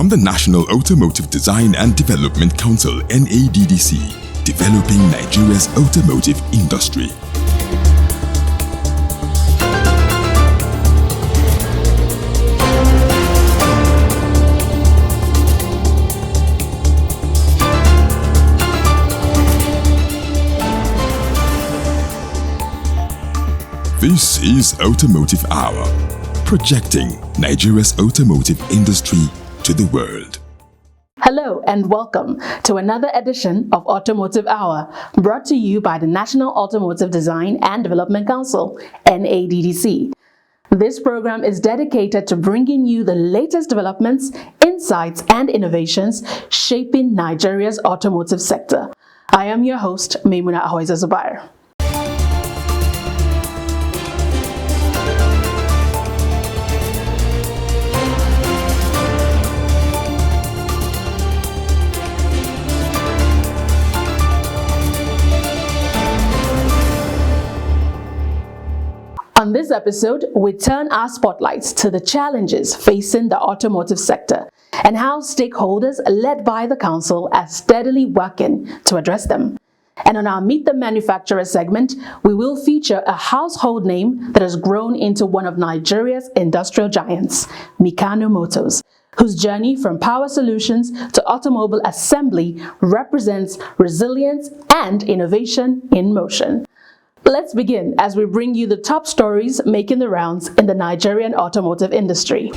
From the National Automotive Design and Development Council (NADDC), developing Nigeria's automotive industry. This is Automotive Hour, projecting Nigeria's automotive industry to the world. Hello and welcome to another edition of Automotive Hour, brought to you by the National Automotive Design and Development Council, NADDC. This program is dedicated to bringing you the latest developments, insights, and innovations shaping Nigeria's automotive sector. I am your host, Maimuna Ahoiza-Zubair. On this episode, we turn our spotlights to the challenges facing the automotive sector and how stakeholders led by the council are steadily working to address them. And on our Meet the Manufacturer segment, we will feature a household name that has grown into one of Nigeria's industrial giants, Kano Motors, whose journey from power solutions to automobile assembly represents resilience and innovation in motion. Let's begin as we bring you the top stories making the rounds in the Nigerian automotive industry.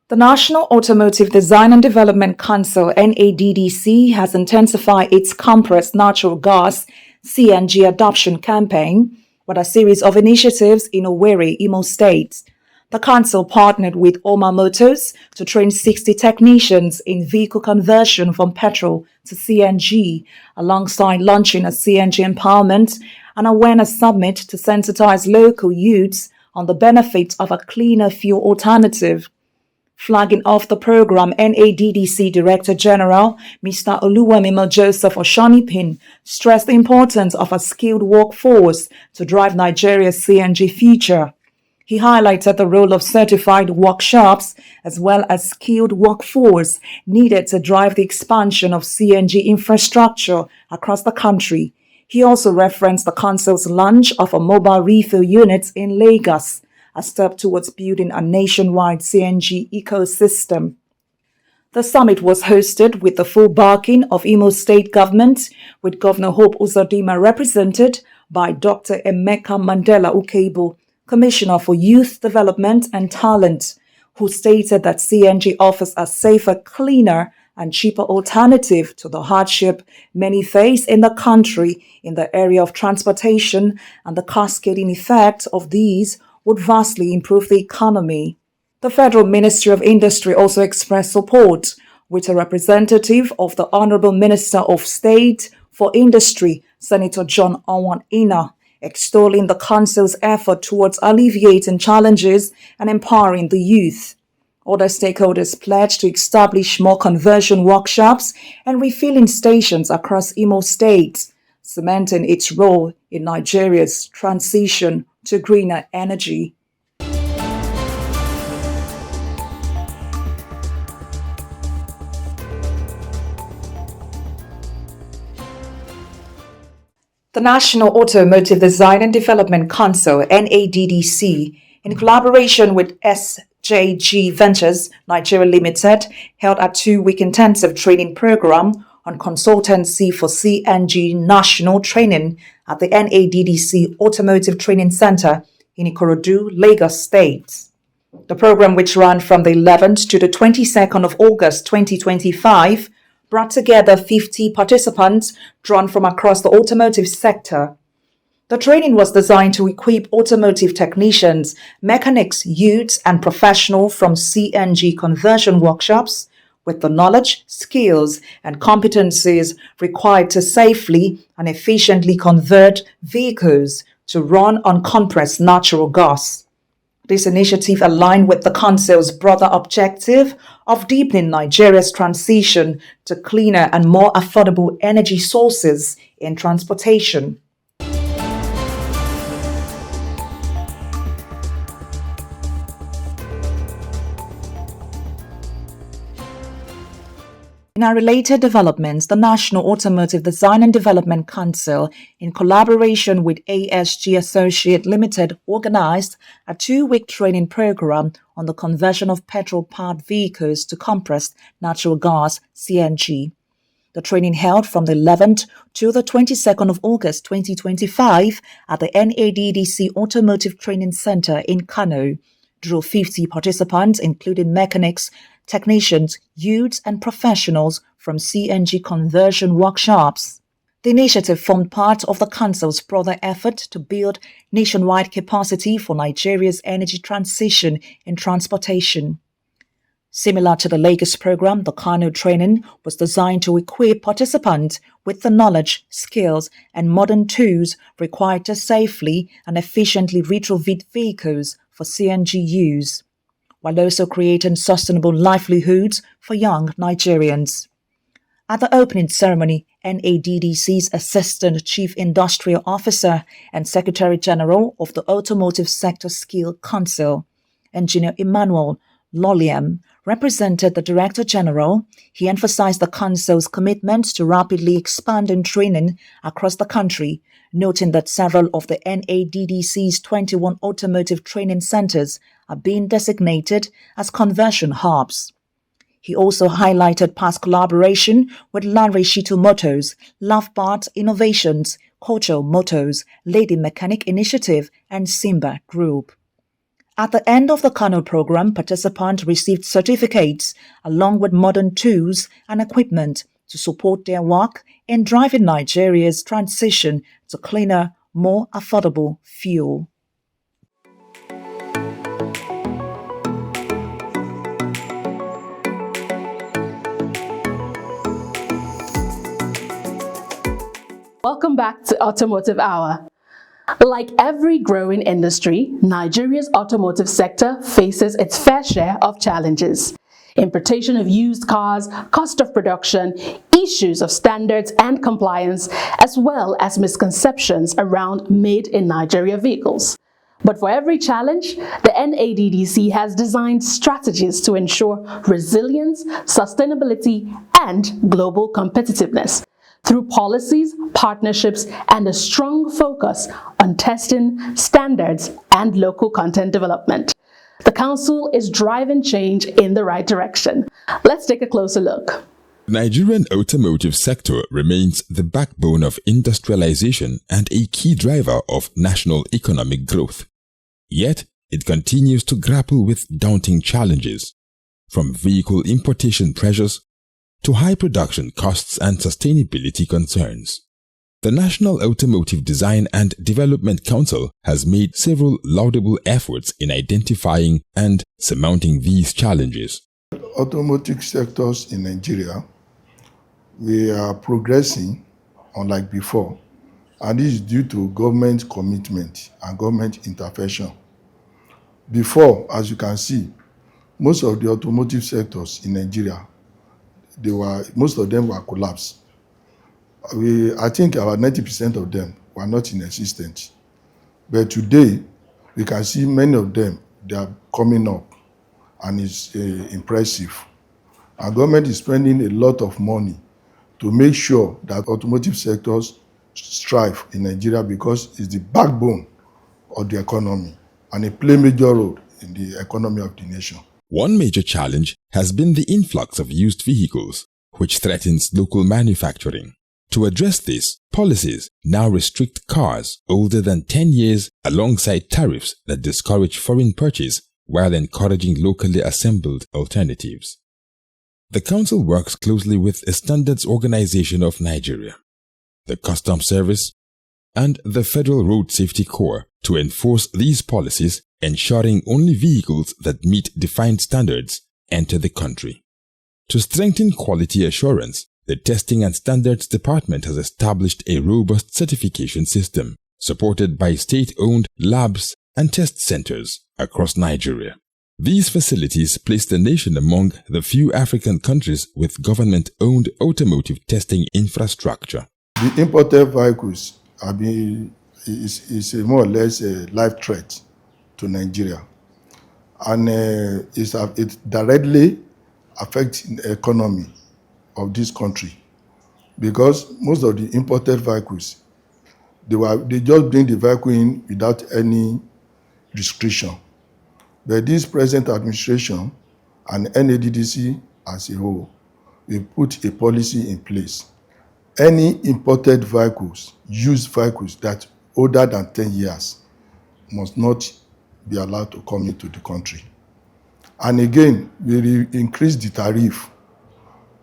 The National Automotive Design and Development Council (NADDC) has intensified its compressed natural gas (CNG) adoption campaign with a series of initiatives in Owerri, Imo State. The council partnered with Automotive to train 60 technicians in vehicle conversion from petrol to CNG, alongside launching a CNG empowerment and awareness summit to sensitize local youths on the benefits of a cleaner fuel alternative. Flagging off the program, NADDC Director General Mr. Oluwamimo Joseph Oshanipin stressed the importance of a skilled workforce to drive Nigeria's CNG future. He highlighted the role of certified workshops as well as skilled workforce needed to drive the expansion of CNG infrastructure across the country. He also referenced the council's launch of a mobile refill unit in Lagos, a step towards building a nationwide CNG ecosystem. The summit was hosted with the full backing of Imo State government, with Governor Hope Uzodinma represented by Dr. Emeka Mandela Ukeibo, Commissioner for Youth Development and Talent, who stated that CNG offers a safer, cleaner, and cheaper alternative to the hardship many face in the country in the area of transportation, and the cascading effect of these would vastly improve the economy. The Federal Ministry of Industry also expressed support, with a representative of the Honorable Minister of State for Industry, Senator John Onwan-Ina, extolling the council's effort towards alleviating challenges and empowering the youth. Other stakeholders pledged to establish more conversion workshops and refilling stations across Imo State, cementing its role in Nigeria's transition to greener energy. The National Automotive Design and Development Council (NADDC), in collaboration with SJG Ventures Nigeria Limited, held a 2-week intensive training program on consultancy for CNG national training at the NADDC Automotive Training Center in Ikorodu, Lagos State. The program, which ran from the 11th to the 22nd of August 2025, brought together 50 participants drawn from across the automotive sector. The training was designed to equip automotive technicians, mechanics, youths, and professionals from CNG conversion workshops with the knowledge, skills, and competencies required to safely and efficiently convert vehicles to run on compressed natural gas. This initiative aligned with the Council's broader objective of deepening Nigeria's transition to cleaner and more affordable energy sources in transportation. In our related developments, the National Automotive Design and Development Council, in collaboration with ASG Associate Limited, organized a 2-week training program on the conversion of petrol-powered vehicles to compressed natural gas (CNG). The training held from the 11th to the 22nd of August 2025 at the NADDC Automotive Training Center in Kano drew 50 participants, including mechanics, technicians, youths, and professionals from CNG conversion workshops. The initiative formed part of the Council's broader effort to build nationwide capacity for Nigeria's energy transition in transportation. Similar to the Lagos program, the Kano training was designed to equip participants with the knowledge, skills, and modern tools required to safely and efficiently retrofit vehicles for CNG use, while also creating sustainable livelihoods for young Nigerians. At the opening ceremony, NADDC's Assistant Chief Industrial Officer and Secretary General of the Automotive Sector Skill Council, Engineer Emmanuel Loliam, represented the Director General. He emphasized the Council's commitment to rapidly expanding training across the country, noting that several of the NADDC's 21 automotive training centers are being designated as conversion hubs. He also highlighted past collaboration with Lanre Shitu Motors, Lovebart Innovations, Kocho Motors, Lady Mechanic Initiative, and Simba Group. At the end of the Kano program, participants received certificates along with modern tools and equipment to support their work in driving Nigeria's transition to cleaner, more affordable fuel. Welcome back to Automotive Hour. Like every growing industry, Nigeria's automotive sector faces its fair share of challenges. Importation of used cars, cost of production, issues of standards and compliance, as well as misconceptions around made-in-Nigeria vehicles. But for every challenge, the NADDC has designed strategies to ensure resilience, sustainability, and global competitiveness through policies, partnerships, and a strong focus on testing, standards, and local content development. The Council is driving change in the right direction. Let's take a closer look. The Nigerian automotive sector remains the backbone of industrialization and a key driver of national economic growth. Yet, it continues to grapple with daunting challenges, from vehicle importation pressures to high production costs and sustainability concerns. The National Automotive Design and Development Council has made several laudable efforts in identifying and surmounting these challenges. Automotive sectors in Nigeria, we are progressing unlike before, and this is due to government commitment and government intervention. Before, as you can see, most of the automotive sectors in Nigeria, most of them were collapsed. I think about 90% of them were not in existence. But today, we can see many of them, they are coming up, and it's impressive. Our government is spending a lot of money to make sure that automotive sectors strive in Nigeria because it's the backbone of the economy and it plays a major role in the economy of the nation. One major challenge has been the influx of used vehicles, which threatens local manufacturing. To address this, policies now restrict cars older than 10 years alongside tariffs that discourage foreign purchase while encouraging locally assembled alternatives. The Council works closely with the Standards Organization of Nigeria, the Customs Service, and the Federal Road Safety Corps to enforce these policies, ensuring only vehicles that meet defined standards enter the country. To strengthen quality assurance, the Testing and Standards Department has established a robust certification system, supported by state-owned labs and test centers across Nigeria. These facilities place the nation among the few African countries with government-owned automotive testing infrastructure. The imported vehicles is a more or less a life threat to Nigeria, and it directly affects the economy of this country, because most of the imported vehicles, they just bring the vehicle in without any restriction. But this present administration and NADDC as a whole, we put a policy in place. Any imported vehicles, used vehicles that older than 10 years must not be allowed to come into the country. And again, we increase the tariff,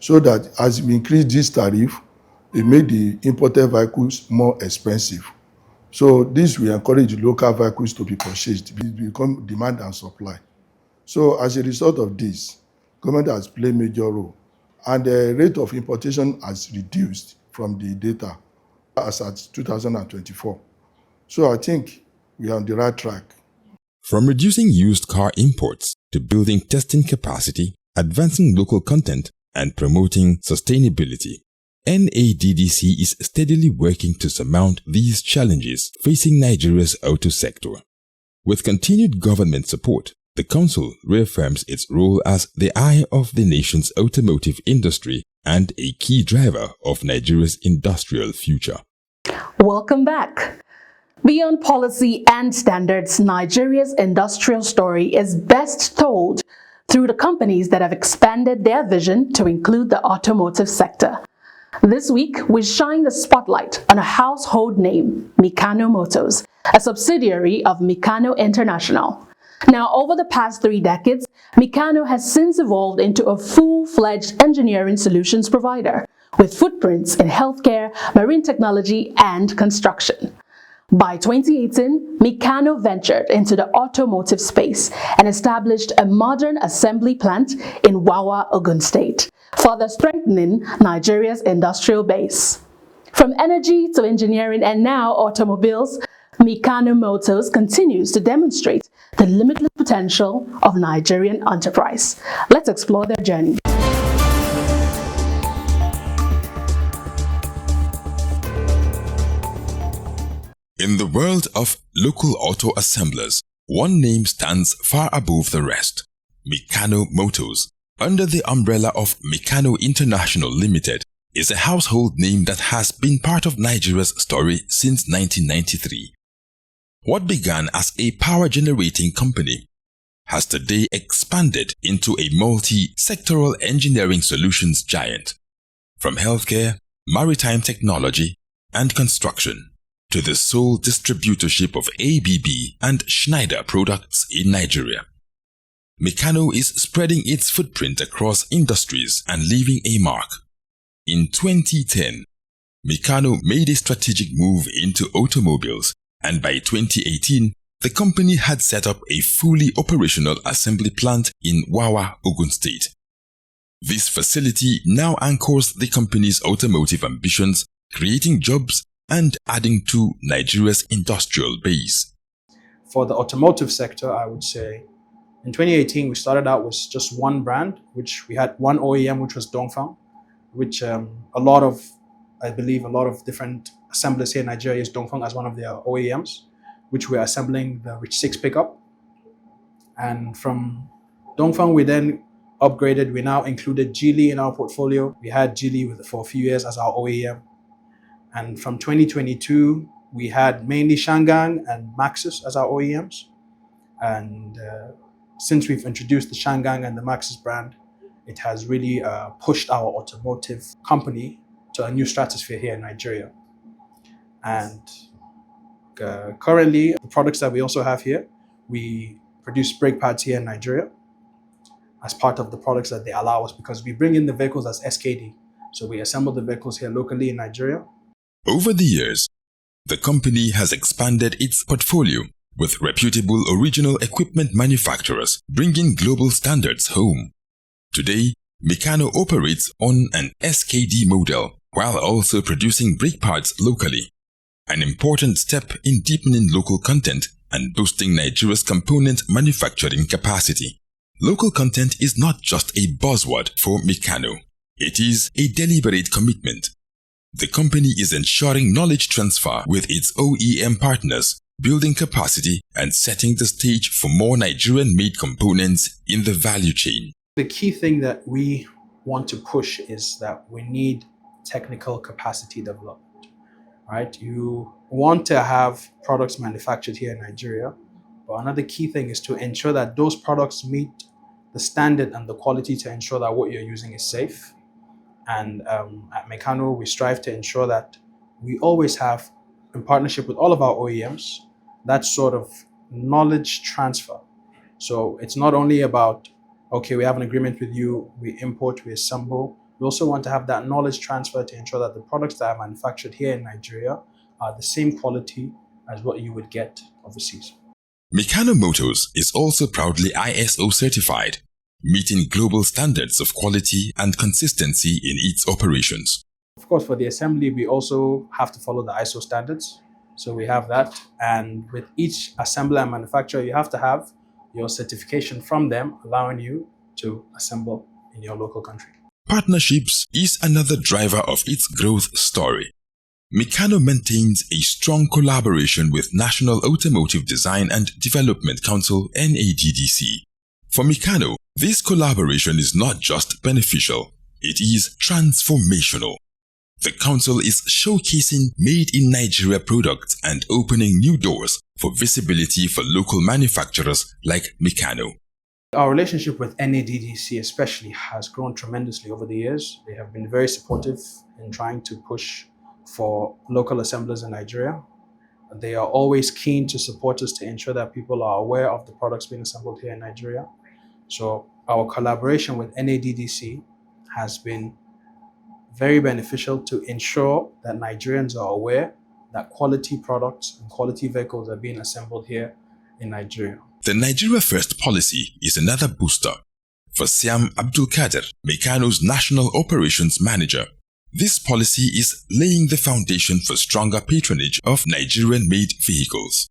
so that as we increase this tariff, it make the imported vehicles more expensive. So this will encourage local vehicles to be purchased, become demand and supply. So as a result of this, government has played a major role, and the rate of importation has reduced from the data as at 2024. So I think we are on the right track. From reducing used car imports to building testing capacity, advancing local content, and promoting sustainability, NADDC is steadily working to surmount these challenges facing Nigeria's auto sector. With continued government support, the Council reaffirms its role as the eye of the nation's automotive industry and a key driver of Nigeria's industrial future. Welcome back. Beyond policy and standards, Nigeria's industrial story is best told through the companies that have expanded their vision to include the automotive sector. This week, we shine the spotlight on a household name, Kano Motors, a subsidiary of Kano International. Now, over the past 3 decades, Kano has since evolved into a full-fledged engineering solutions provider with footprints in healthcare, marine technology, and construction. By 2018, Kano ventured into the automotive space and established a modern assembly plant in Wawa, Ogun State, further strengthening Nigeria's industrial base. From energy to engineering and now automobiles, Kano Motors continues to demonstrate the limitless potential of Nigerian enterprise. Let's explore their journey. In the world of local auto assemblers, one name stands far above the rest: Kano Motors. Under the umbrella of Kano International Limited, is a household name that has been part of Nigeria's story since 1993. What began as a power-generating company has today expanded into a multi-sectoral engineering solutions giant. From healthcare, maritime technology, and construction, to the sole distributorship of ABB and Schneider products in Nigeria. Kano is spreading its footprint across industries and leaving a mark. In 2010, Kano made a strategic move into automobiles, and by 2018, the company had set up a fully operational assembly plant in Wawa, Ogun State. This facility now anchors the company's automotive ambitions, creating jobs and adding to Nigeria's industrial base. For the automotive sector, I would say, in 2018, we started out with just one brand, which we had one OEM, which was Dongfang, which I believe a lot of different assemblers here in Nigeria use Dongfang as one of their OEMs, which we're assembling the Rich 6 pickup. And from Dongfang, we then upgraded. We now included Geely in our portfolio. We had Geely for a few years as our OEM. And from 2022, we had mainly Shangang and Maxus as our OEMs. And since we've introduced the Shangang and the Maxus brand, it has really pushed our automotive company to a new stratosphere here in Nigeria. And currently, the products that we also have here, we produce brake pads here in Nigeria as part of the products that they allow us, because we bring in the vehicles as SKD. So we assemble the vehicles here locally in Nigeria. Over the years, the company has expanded its portfolio with reputable original equipment manufacturers bringing global standards home. Today, Kano operates on an SKD model while also producing brake pads locally, an important step in deepening local content and boosting Nigeria's component manufacturing capacity. Local content is not just a buzzword for Kano. It is a deliberate commitment. The company is ensuring knowledge transfer with its OEM partners, building capacity and setting the stage for more Nigerian-made components in the value chain. The key thing that we want to push is that we need technical capacity development, right? You want to have products manufactured here in Nigeria, but another key thing is to ensure that those products meet the standard and the quality to ensure that what you're using is safe. And at Kano, we strive to ensure that we always have, in partnership with all of our OEMs, that sort of knowledge transfer. So it's not only about, okay, we have an agreement with you, we import, we assemble. We also want to have that knowledge transfer to ensure that the products that are manufactured here in Nigeria are the same quality as what you would get overseas. Kano Motors is also proudly ISO certified, meeting global standards of quality and consistency in its operations. Of course, for the assembly, we also have to follow the ISO standards. So we have that. And with each assembler and manufacturer, you have to have your certification from them, allowing you to assemble in your local country. Partnerships is another driver of its growth story. Kano maintains a strong collaboration with National Automotive Design and Development Council (NADDC). For Kano, this collaboration is not just beneficial, it is transformational. The council is showcasing made-in-Nigeria products and opening new doors for visibility for local manufacturers like Kano. Our relationship with NADDC especially has grown tremendously over the years. They have been very supportive in trying to push for local assemblers in Nigeria. They are always keen to support us to ensure that people are aware of the products being assembled here in Nigeria. So our collaboration with NADDC has been very beneficial to ensure that Nigerians are aware that quality products and quality vehicles are being assembled here in Nigeria. The Nigeria First policy is another booster. For Siam Abdul Kader, Kano's National Operations Manager, this policy is laying the foundation for stronger patronage of Nigerian-made vehicles.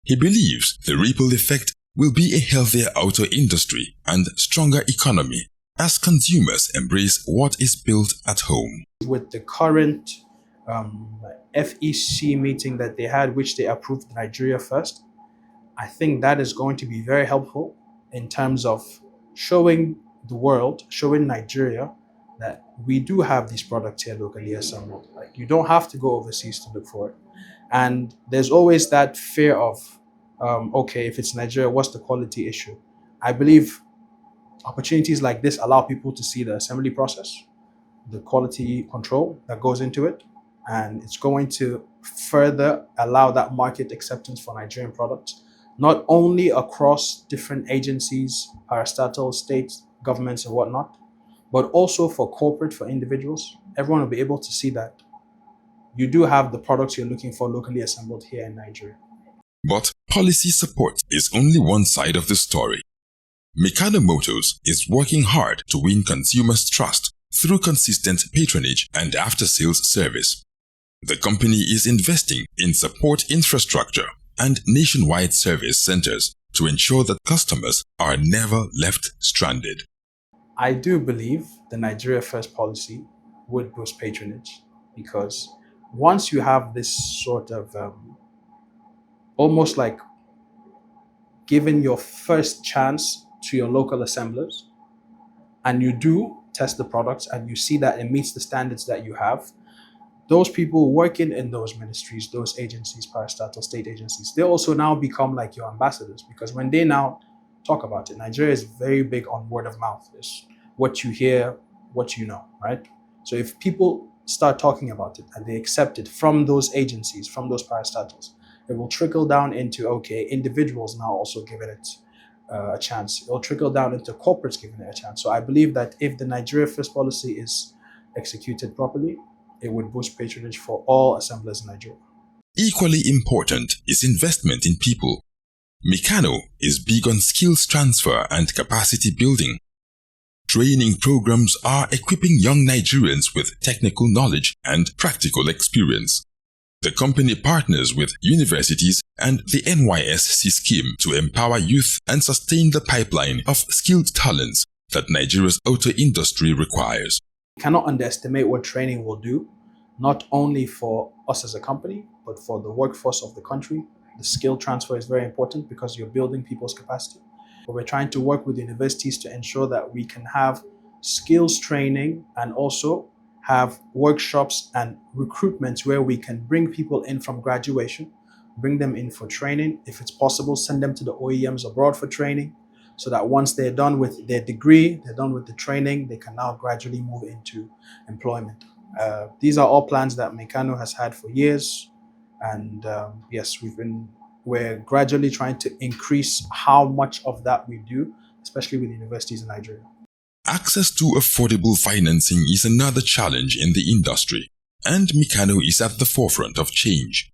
He believes the ripple effect will be a healthier auto industry and stronger economy as consumers embrace what is built at home. With the current FEC meeting that they had, which they approved Nigeria First, I think that is going to be very helpful in terms of showing the world, showing Nigeria, that we do have these products here locally assembled. Like, you don't have to go overseas to look for it. And there's always that fear of, okay, if it's Nigeria, what's the quality issue? I believe opportunities like this allow people to see the assembly process, the quality control that goes into it, and it's going to further allow that market acceptance for Nigerian products, not only across different agencies, parastatals, states, governments and whatnot, but also for corporate, for individuals. Everyone will be able to see that you do have the products you're looking for locally assembled here in Nigeria. But policy support is only one side of the story. Kano Motors is working hard to win consumers' trust through consistent patronage and after-sales service. The company is investing in support infrastructure and nationwide service centers to ensure that customers are never left stranded. I do believe the Nigeria First policy would boost patronage, because once you have this sort of almost like giving your first chance to your local assemblers, and you do test the products and you see that it meets the standards that you have, those people working in those ministries, those agencies, parastatal state agencies, they also now become like your ambassadors, because when they now talk about it, Nigeria is very big on word of mouth. It's what you hear, what you know, right? So if people start talking about it and they accept it from those agencies, from those parastatals, it will trickle down into, okay, individuals now also giving it a chance. It will trickle down into corporates giving it a chance. So I believe that if the Nigeria First policy is executed properly, it would boost patronage for all assemblers in Nigeria. Equally important is investment in people. Kano is big on skills transfer and capacity building. Training programs are equipping young Nigerians with technical knowledge and practical experience. The company partners with universities and the NYSC scheme to empower youth and sustain the pipeline of skilled talents that Nigeria's auto industry requires. We cannot underestimate what training will do, not only for us as a company, but for the workforce of the country. The skill transfer is very important because you're building people's capacity. But we're trying to work with universities to ensure that we can have skills training and also have workshops and recruitments where we can bring people in from graduation, bring them in for training. If it's possible, send them to the OEMs abroad for training, so that once they're done with their degree, they're done with the training, they can now gradually move into employment. These are all plans that Kano has had for years. And yes, we're gradually trying to increase how much of that we do, especially with universities in Nigeria. Access to affordable financing is another challenge in the industry, and Kano is at the forefront of change.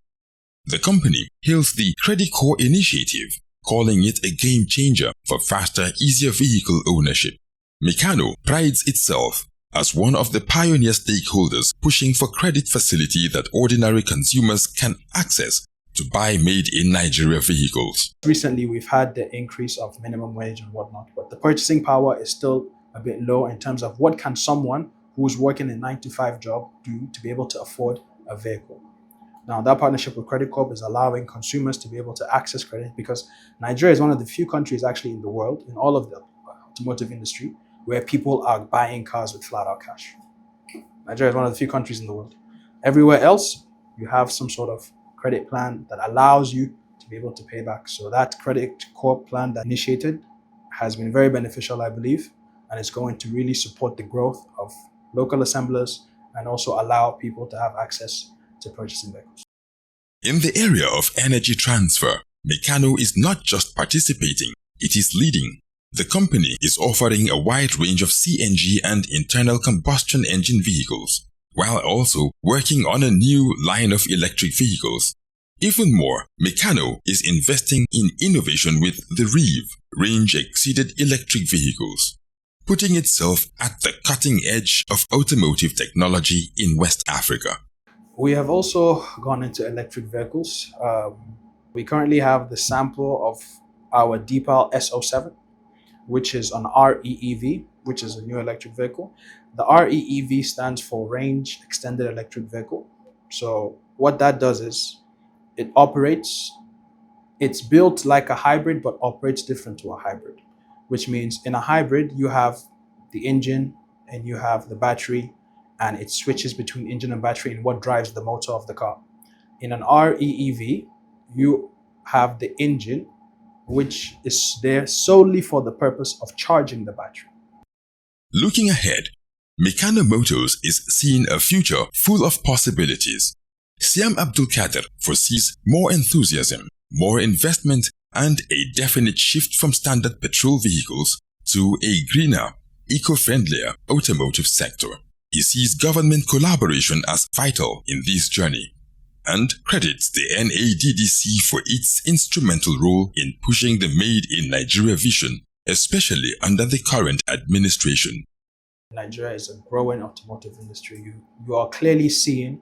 The company hails the Credit Core initiative, calling it a game changer for faster, easier vehicle ownership. Kano prides itself as one of the pioneer stakeholders pushing for credit facility that ordinary consumers can access to buy made-in-Nigeria vehicles. Recently, we've had the increase of minimum wage and whatnot, but the purchasing power is still a bit low in terms of what can someone who's working a 9-to-5 job do to be able to afford a vehicle. Now, that partnership with Credit Corp is allowing consumers to be able to access credit, because Nigeria is one of the few countries actually in the world, in all of the automotive industry, where people are buying cars with flat-out cash. Nigeria is one of the few countries in the world. Everywhere else, you have some sort of credit plan that allows you to be able to pay back. So that Credit Corp plan that initiated has been very beneficial, I believe, and it's going to really support the growth of local assemblers and also allow people to have access to purchasing vehicles. In the area of energy transfer, Kano is not just participating, it is leading. The company is offering a wide range of CNG and internal combustion engine vehicles, while also working on a new line of electric vehicles. Even more, Kano is investing in innovation with the REEV, range-exceeded electric vehicles, putting itself at the cutting edge of automotive technology in West Africa. We have also gone into electric vehicles. We currently have the sample of our Deepal S07, which is an REEV, which is a new electric vehicle. The REEV stands for Range Extended Electric Vehicle. So what that does is it's built like a hybrid, but operates different to a hybrid, which means in a hybrid, you have the engine and you have the battery, and it switches between engine and battery in what drives the motor of the car. In an REEV, you have the engine, which is there solely for the purpose of charging the battery. Looking ahead, Kano Motors is seeing a future full of possibilities. Siam Abdul Kader foresees more enthusiasm, more investment, and a definite shift from standard petrol vehicles to a greener, eco-friendlier automotive sector. He sees government collaboration as vital in this journey, and credits the NADDC for its instrumental role in pushing the Made in Nigeria vision, especially under the current administration. Nigeria is a growing automotive industry. You are clearly seeing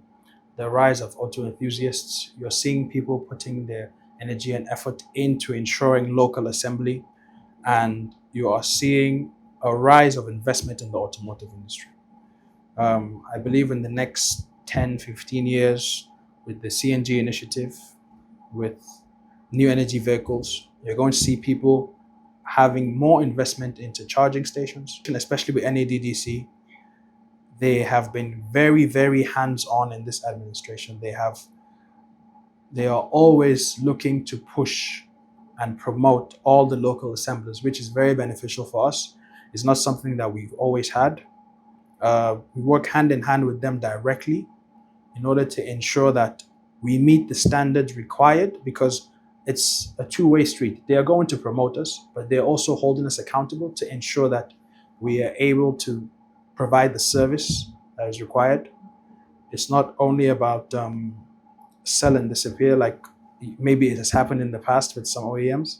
the rise of auto enthusiasts. You're seeing people putting their energy and effort into ensuring local assembly, and you are seeing a rise of investment in the automotive industry. I believe in the next 10-15 years, with the CNG initiative, with new energy vehicles, you're going to see people having more investment into charging stations, and especially with NADDC. They have been very, very hands-on in this administration. They are always looking to push and promote all the local assemblers, which is very beneficial for us. It's not something that we've always had. We work hand in hand with them directly in order to ensure that we meet the standards required, because it's a two-way street. They are going to promote us, but they're also holding us accountable to ensure that we are able to provide the service that is required. It's not only about sell and disappear like maybe it has happened in the past with some OEMs.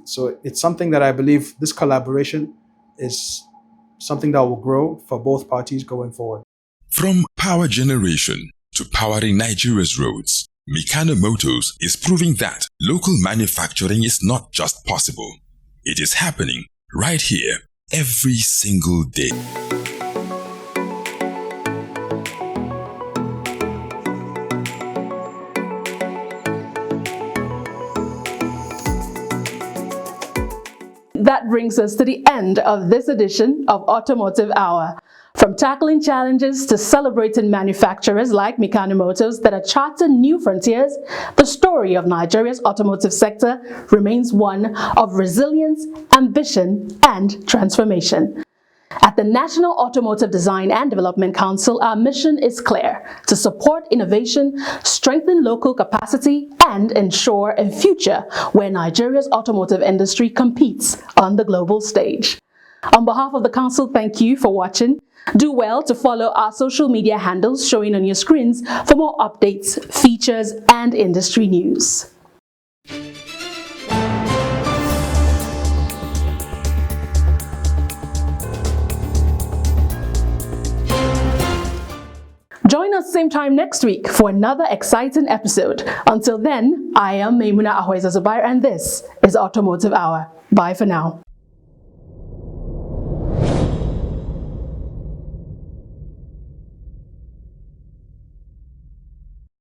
So it's something that I believe this collaboration is something that will grow for both parties going forward. From power generation to powering Nigeria's roads, Kano Motors is proving that local manufacturing is not just possible. It is happening right here every single day. That brings us to the end of this edition of Automotive Hour. From tackling challenges to celebrating manufacturers like Kano Motors that are charting new frontiers, the story of Nigeria's automotive sector remains one of resilience, ambition, and transformation. At the National Automotive Design and Development Council, our mission is clear: to support innovation, strengthen local capacity, and ensure a future where Nigeria's automotive industry competes on the global stage. On behalf of the Council, thank you for watching. Do well to follow our social media handles showing on your screens for more updates, features, and industry news. Join us same time next week for another exciting episode. Until then, I am Maimuna Ahoiza Zubair and this is Automotive Hour. Bye for now.